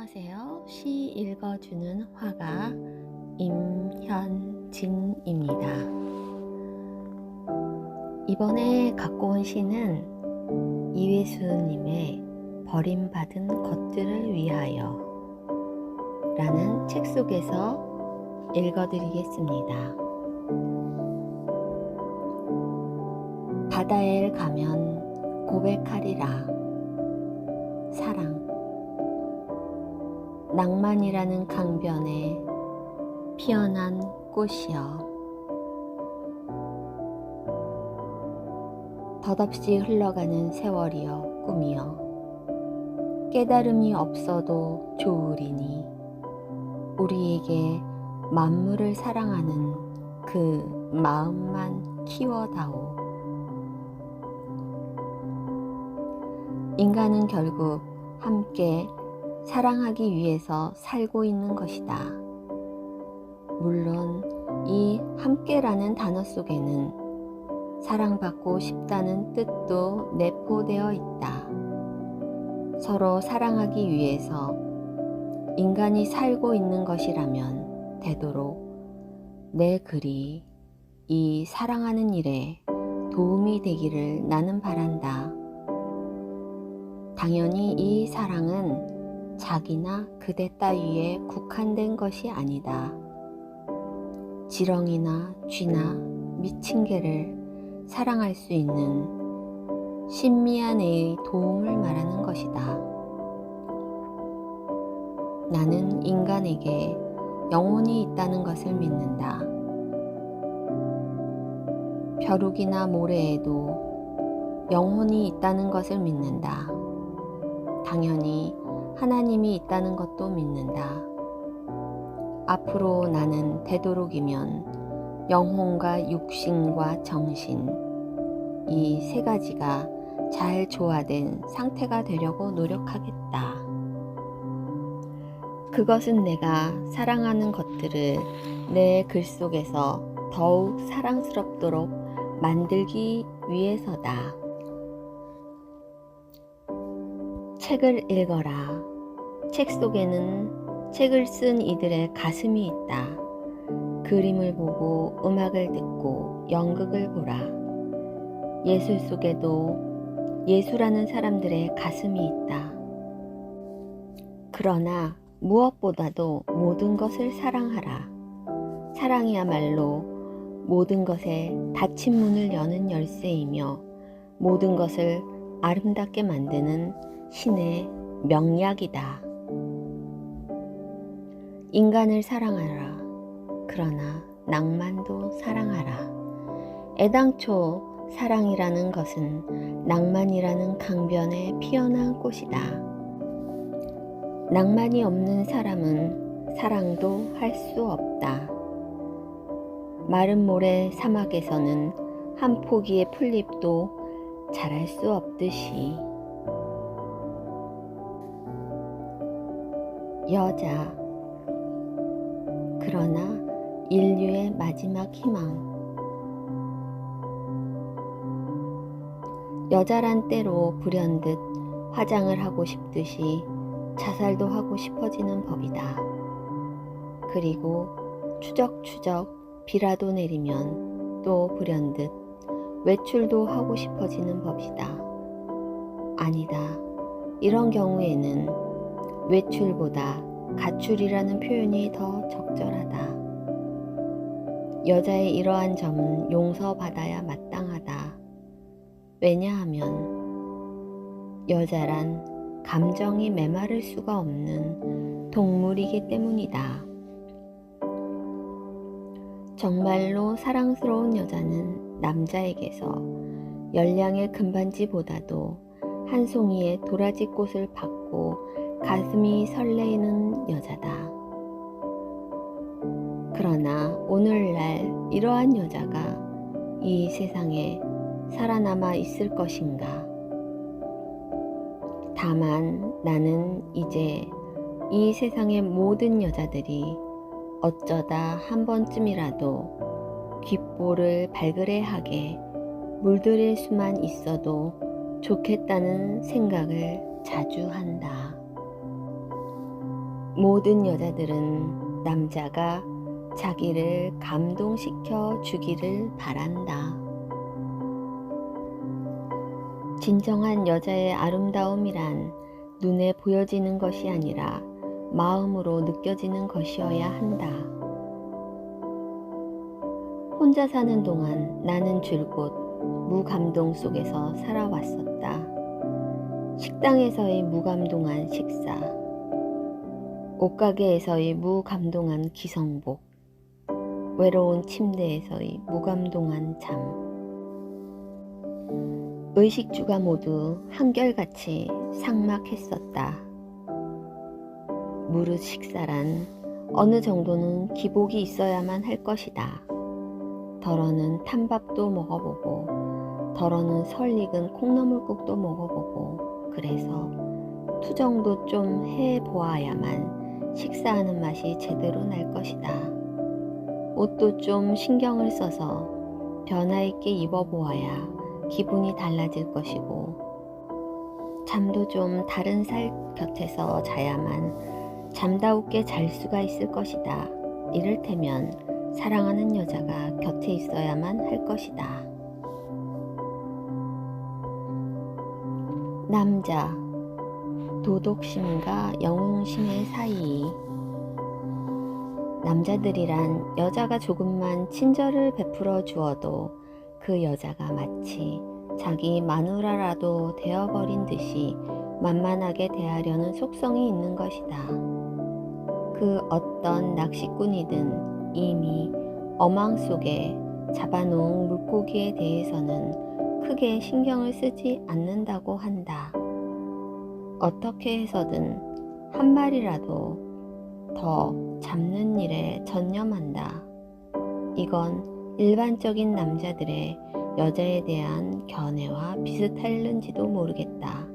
안녕하세요. 시 읽어주는 화가 임현진입니다. 이번에 갖고 온 시는 이회수님의 버림받은 것들을 위하여 라는 책 속에서 읽어드리겠습니다. 바다에 가면 고백하리라. 사랑. 낭만이라는 강변에 피어난 꽃이여, 덧없이 흘러가는 세월이여 꿈이여, 깨달음이 없어도 좋으리니 우리에게 만물을 사랑하는 그 마음만 키워다오. 인간은 결국 함께 사랑하기 위해서 살고 있는 것이다. 물론 이 함께라는 단어 속에는 사랑받고 싶다는 뜻도 내포되어 있다. 서로 사랑하기 위해서 인간이 살고 있는 것이라면 되도록 내 글이 이 사랑하는 일에 도움이 되기를 나는 바란다. 당연히 이 사랑은 자기나 그대 따위에 국한된 것이 아니다. 지렁이나 쥐나 미친 개를 사랑할 수 있는 신미한 애의 도움을 말하는 것이다. 나는 인간에게 영혼이 있다는 것을 믿는다. 벼룩이나 모래에도 영혼이 있다는 것을 믿는다. 당연히 하나님이 있다는 것도 믿는다. 앞으로 나는 되도록이면 영혼과 육신과 정신, 이 세 가지가 잘 조화된 상태가 되려고 노력하겠다. 그것은 내가 사랑하는 것들을 내 글 속에서 더욱 사랑스럽도록 만들기 위해서다. 책을 읽어라. 책 속에는 책을 쓴 이들의 가슴이 있다. 그림을 보고 음악을 듣고 연극을 보라. 예술 속에도 예술하는 사람들의 가슴이 있다. 그러나 무엇보다도 모든 것을 사랑하라. 사랑이야말로 모든 것에 닫힌 문을 여는 열쇠이며 모든 것을 아름답게 만드는 신의 명약이다. 인간을 사랑하라. 그러나 낭만도 사랑하라. 애당초 사랑이라는 것은 낭만이라는 강변에 피어난 꽃이다. 낭만이 없는 사람은 사랑도 할 수 없다. 마른 모래 사막에서는 한 포기의 풀잎도 자랄 수 없듯이 여자. 그러나 인류의 마지막 희망. 여자란 때로 불현듯 화장을 하고 싶듯이 자살도 하고 싶어지는 법이다. 그리고 추적추적 비라도 내리면 또 불현듯 외출도 하고 싶어지는 법이다. 아니다. 이런 경우에는 외출보다 가출이라는 표현이 더 적절하다. 여자의 이러한 점은 용서받아야 마땅하다. 왜냐하면 여자란 감정이 메마를 수가 없는 동물이기 때문이다. 정말로 사랑스러운 여자는 남자에게서 열량의 금반지보다도 한 송이의 도라지꽃을 받고 가슴이 설레이는 여자다. 그러나 오늘날 이러한 여자가 이 세상에 살아남아 있을 것인가? 다만 나는 이제 이 세상의 모든 여자들이 어쩌다 한 번쯤이라도 귓볼을 발그레하게 물들일 수만 있어도 좋겠다는 생각을 자주 한다. 모든 여자들은 남자가 자기를 감동시켜 주기를 바란다. 진정한 여자의 아름다움이란 눈에 보여지는 것이 아니라 마음으로 느껴지는 것이어야 한다. 혼자 사는 동안 나는 줄곧 무감동 속에서 살아왔었다. 식당에서의 무감동한 식사, 옷가게에서의 무감동한 기성복, 외로운 침대에서의 무감동한 잠. 의식주가 모두 한결같이 삭막했었다. 무릇 식사란 어느 정도는 기복이 있어야만 할 것이다. 덜어는 탄밥도 먹어보고 덜어는 설익은 콩나물국도 먹어보고 그래서 투정도 좀 해보아야만 식사하는 맛이 제대로 날 것이다. 옷도 좀 신경을 써서 변화있게 입어보아야 기분이 달라질 것이고 잠도 좀 다른 살 곁에서 자야만 잠다웃게 잘 수가 있을 것이다. 이를테면 사랑하는 여자가 곁에 있어야만 할 것이다. 남자, 도덕심과 영웅심의 사이. 남자들이란 여자가 조금만 친절을 베풀어 주어도 그 여자가 마치 자기 마누라라도 되어버린 듯이 만만하게 대하려는 속성이 있는 것이다. 그 어떤 낚시꾼이든 이미 어망 속에 잡아놓은 물고기에 대해서는 크게 신경을 쓰지 않는다고 한다. 어떻게 해서든 한 마리라도 더 잡는 일에 전념한다. 이건 일반적인 남자들의 여자에 대한 견해와 비슷할는지도 모르겠다.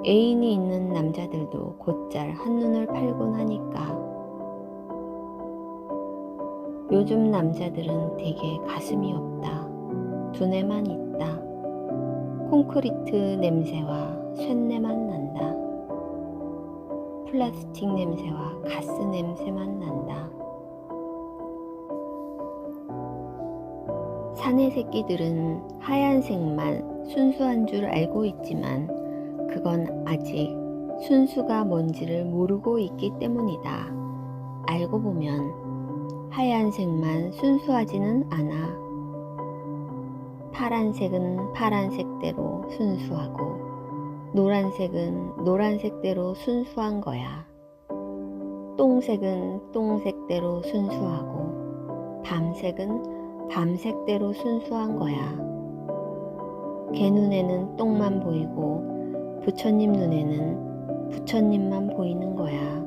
애인이 있는 남자들도 곧잘 한눈을 팔곤 하니까. 요즘 남자들은 되게 가슴이 없다. 두뇌만 있다. 콘크리트 냄새와 쇳내만 난다. 플라스틱 냄새와 가스 냄새만 난다. 사내 새끼들은 하얀색만 순수한 줄 알고 있지만 그건 아직 순수가 뭔지를 모르고 있기 때문이다. 알고 보면 하얀색만 순수하지는 않아. 파란색은 파란색대로 순수하고 노란색은 노란색대로 순수한 거야. 똥색은 똥색대로 순수하고 밤색은 밤색대로 순수한 거야. 개 눈에는 똥만 보이고 부처님 눈에는 부처님만 보이는 거야.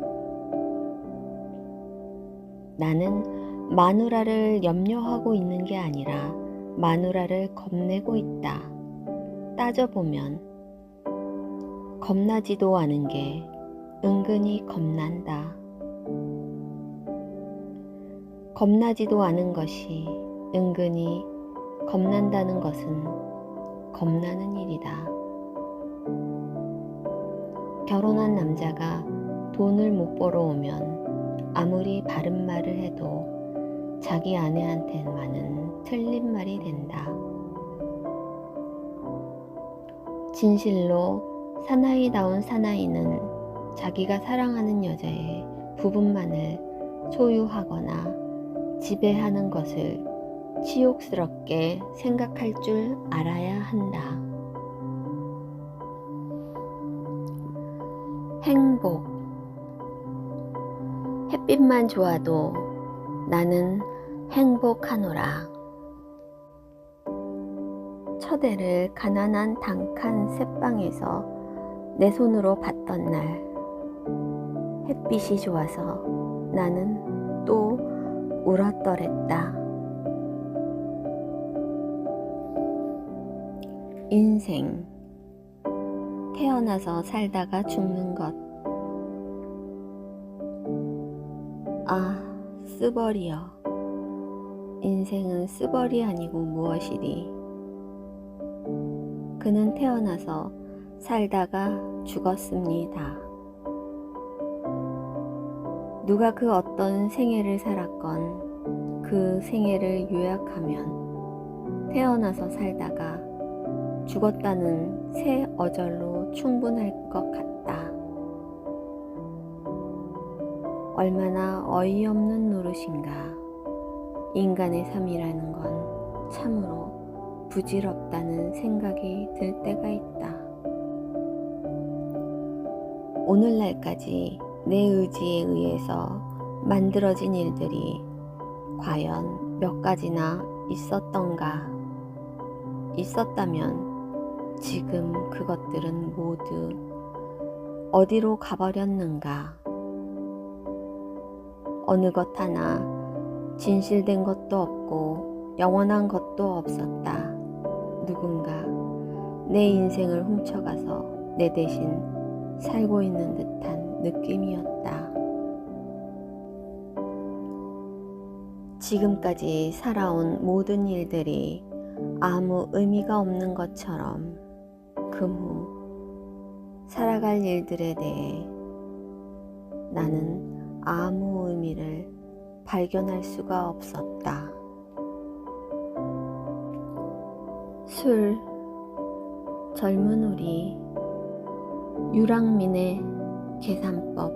나는 마누라를 염려하고 있는 게 아니라 마누라를 겁내고 있다. 따져보면 겁나지도 않은 게 은근히 겁난다. 겁나지도 않은 것이 은근히 겁난다는 것은 겁나는 일이다. 결혼한 남자가 돈을 못 벌어오면 아무리 바른 말을 해도 자기 아내한테만은 틀린 말이 된다. 진실로 사나이다운 사나이는 자기가 사랑하는 여자의 부분만을 소유하거나 지배하는 것을 치욕스럽게 생각할 줄 알아야 한다. 행복. 햇빛만 좋아도 나는 행복하노라. 첫애를 가난한 단칸 새방에서 내 손으로 봤던 날 햇빛이 좋아서 나는 또 울었더랬다. 인생, 태어나서 살다가 죽는 것. 아, 쓰벌이여. 인생은 쓰벌이 아니고 무엇이리. 그는 태어나서 살다가 죽었습니다. 누가 그 어떤 생애를 살았건 그 생애를 요약하면 태어나서 살다가 죽었다는 새 어절로 충분할 것 같다. 얼마나 어이없는 노릇인가. 인간의 삶이라는 건 참으로 부질없다는 생각이 들 때가 있다. 오늘날까지 내 의지에 의해서 만들어진 일들이 과연 몇 가지나 있었던가? 있었다면 지금 그것들은 모두 어디로 가버렸는가? 어느 것 하나 진실된 것도 없고 영원한 것도 없었다. 누군가 내 인생을 훔쳐가서 내 대신 살고 있는 듯한 느낌이었다. 지금까지 살아온 모든 일들이 아무 의미가 없는 것처럼 그 후 살아갈 일들에 대해 나는 아무 의미를 발견할 수가 없었다. 술, 젊은 우리, 유랑민의 계산법.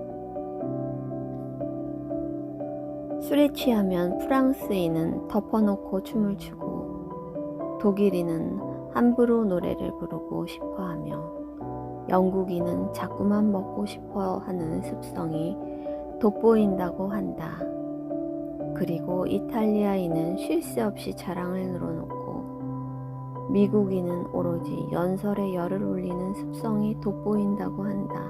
술에 취하면 프랑스인은 덮어놓고 춤을 추고 독일인은 함부로 노래를 부르고 싶어하며 영국인은 자꾸만 먹고 싶어하는 습성이 돋보인다고 한다. 그리고 이탈리아인은 쉴 새 없이 자랑을 늘어놓고 미국인은 오로지 연설에 열을 올리는 습성이 돋보인다고 한다.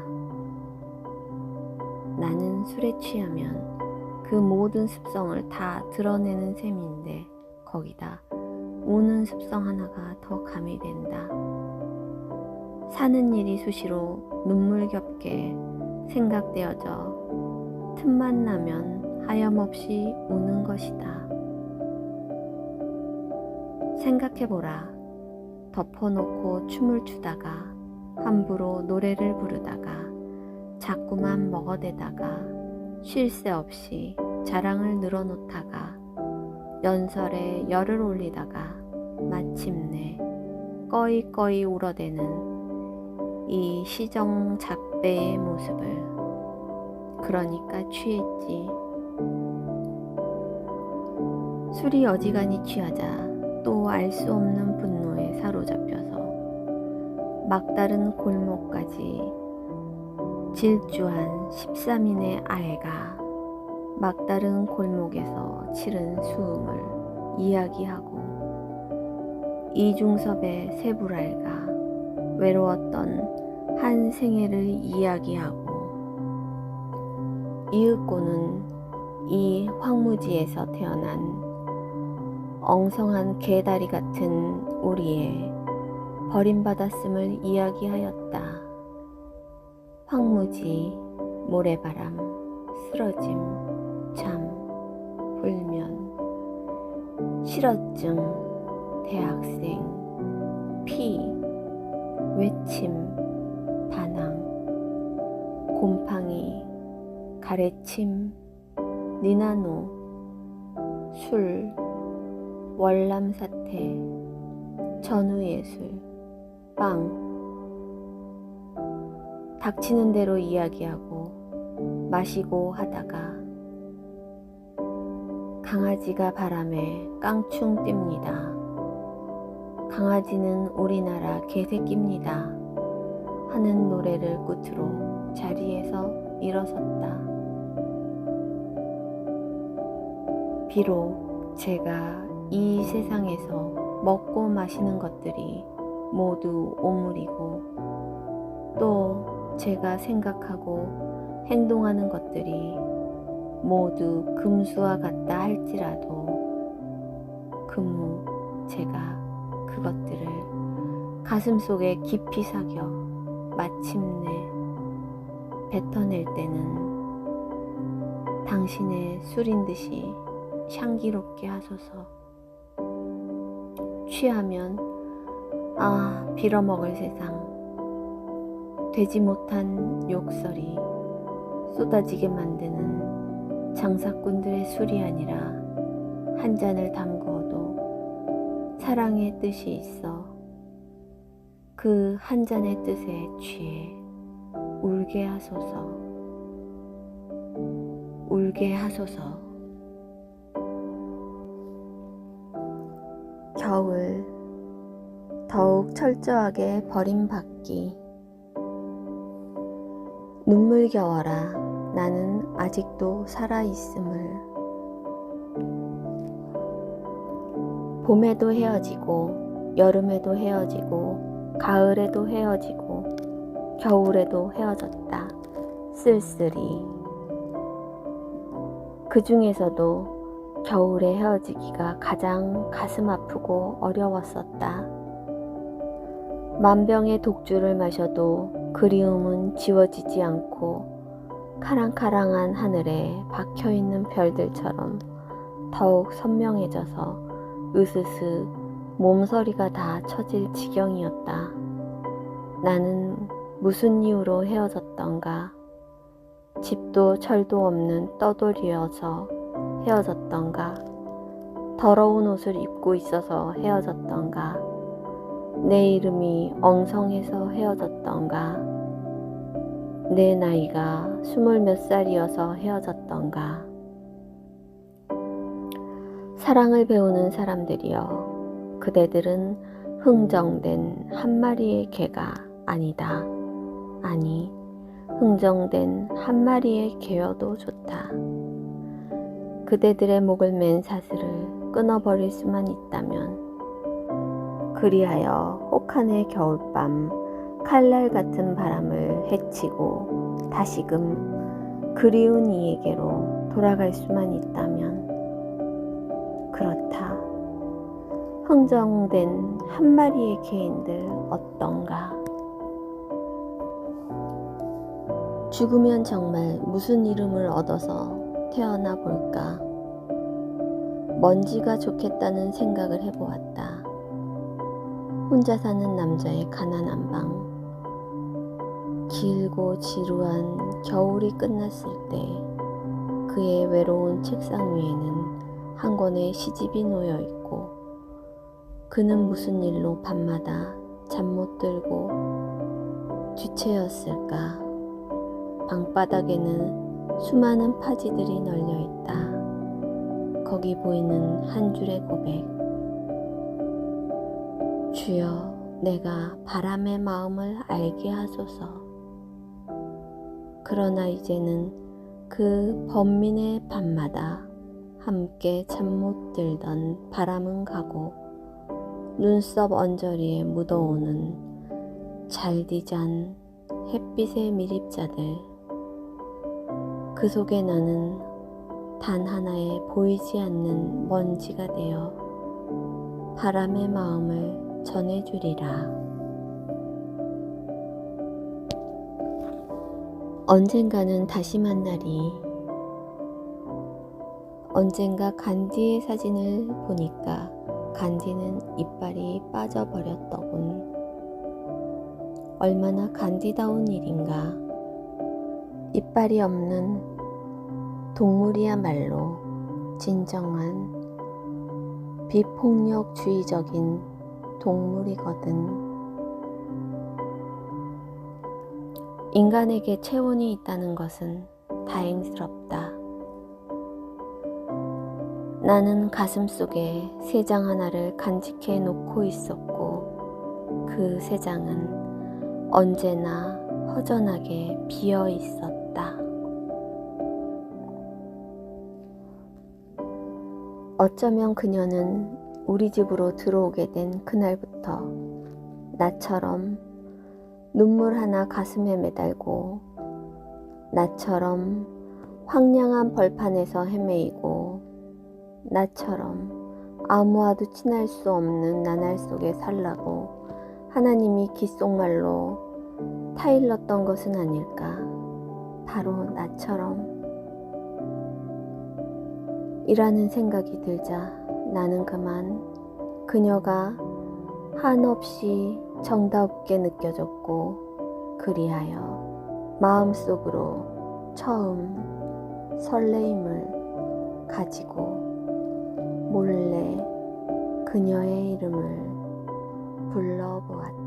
나는 술에 취하면 그 모든 습성을 다 드러내는 셈인데 거기다 우는 습성 하나가 더 가미된다. 사는 일이 수시로 눈물겹게 생각되어져 틈만 나면 하염없이 우는 것이다. 생각해보라. 덮어놓고 춤을 추다가 함부로 노래를 부르다가 자꾸만 먹어대다가 쉴 새 없이 자랑을 늘어놓다가 연설에 열을 올리다가 마침내 꺼이꺼이 울어대는 이 시정잡배의 모습을 그러니까 취했지. 술이 어지간히 취하자 또 알 수 없는 분노에 사로잡혀서 막다른 골목까지 질주한 13인의 아이가 막다른 골목에서 치른 수음을 이야기하고 이중섭의 세불알가 외로웠던 한 생애를 이야기하고 이윽고는 이 황무지에서 태어난 엉성한 개다리 같은 우리의 버림받았음을 이야기하였다. 황무지, 모래바람, 쓰러짐, 잠, 불면, 실어증, 대학생, 피, 외침, 반항, 곰팡이, 가래침, 니나노, 술, 월남사태, 전우예술, 빵. 닥치는 대로 이야기하고 마시고 하다가 강아지가 바람에 깡충 뜁니다. 강아지는 우리나라 개새끼입니다. 하는 노래를 끝으로 자리에서 일어섰다. 비록 제가 이 세상에서 먹고 마시는 것들이 모두 오물이고 또 제가 생각하고 행동하는 것들이 모두 금수와 같다 할지라도 그무 제가 그것들을 가슴속에 깊이 새겨 마침내 뱉어낼 때는 당신의 술인 듯이 향기롭게 하소서. 취하면 빌어먹을 세상, 되지 못한 욕설이 쏟아지게 만드는 장사꾼들의 술이 아니라 한 잔을 담그어도 사랑의 뜻이 있어 그 한 잔의 뜻에 취해 울게 하소서, 울게 하소서. 겨울, 더욱 철저하게 버림받기. 눈물 겨워라, 나는 아직도 살아있음을. 봄에도 헤어지고, 여름에도 헤어지고, 가을에도 헤어지고, 겨울에도 헤어졌다. 쓸쓸히. 그 중에서도 겨울에 헤어지기가 가장 가슴 아프고 어려웠었다. 만병의 독주를 마셔도 그리움은 지워지지 않고 카랑카랑한 하늘에 박혀있는 별들처럼 더욱 선명해져서 으스스 몸서리가 다 처질 지경이었다. 나는 무슨 이유로 헤어졌던가? 집도 철도 없는 떠돌이여서 헤어졌던가? 더러운 옷을 입고 있어서 헤어졌던가? 내 이름이 엉성해서 헤어졌던가? 내 나이가 20몇 살이어서 헤어졌던가? 사랑을 배우는 사람들이여, 그대들은 흥정된 한 마리의 개가 아니다. 아니, 흥정된 한 마리의 개여도 좋다. 그대들의 목을 맨 사슬을 끊어버릴 수만 있다면, 그리하여 혹한의 겨울밤 칼날 같은 바람을 헤치고 다시금 그리운 이에게로 돌아갈 수만 있다면, 그렇다. 흥정된 한 마리의 개인들 어떤가? 죽으면 정말 무슨 이름을 얻어서 태어나 볼까? 먼지가 좋겠다는 생각을 해보았다. 혼자 사는 남자의 가난한 방. 길고 지루한 겨울이 끝났을 때 그의 외로운 책상 위에는 한 권의 시집이 놓여 있고, 그는 무슨 일로 밤마다 잠 못 들고 뒤채였을까? 방바닥에는 수많은 파지들이 널려 있다. 거기 보이는 한 줄의 고백. 주여, 내가 바람의 마음을 알게 하소서. 그러나 이제는 그 번민의 밤마다 함께 잠 못 들던 바람은 가고 눈썹 언저리에 묻어오는 잘디잔 햇빛의 미립자들, 그 속에 나는 단 하나의 보이지 않는 먼지가 되어 바람의 마음을 전해주리라. 언젠가는 다시 만나리. 언젠가 간디의 사진을 보니까 간디는 이빨이 빠져버렸더군. 얼마나 간디다운 일인가. 이빨이 없는 동물이야말로 진정한 비폭력주의적인 동물이거든. 인간에게 체온이 있다는 것은 다행스럽다. 나는 가슴속에 새장 하나를 간직해 놓고 있었고, 그 새장은 언제나 허전하게 비어 있었다. 어쩌면 그녀는 우리 집으로 들어오게 된 그날부터 나처럼 눈물 하나 가슴에 매달고, 나처럼 황량한 벌판에서 헤매이고, 나처럼 아무와도 친할 수 없는 나날 속에 살라고 하나님이 귓속말로 타일렀던 것은 아닐까. 바로 나처럼. 이라는 생각이 들자 나는 그만 그녀가 한없이 정다웁게 느껴졌고, 그리하여 마음속으로 처음 설레임을 가지고 몰래 그녀의 이름을 불러보았다.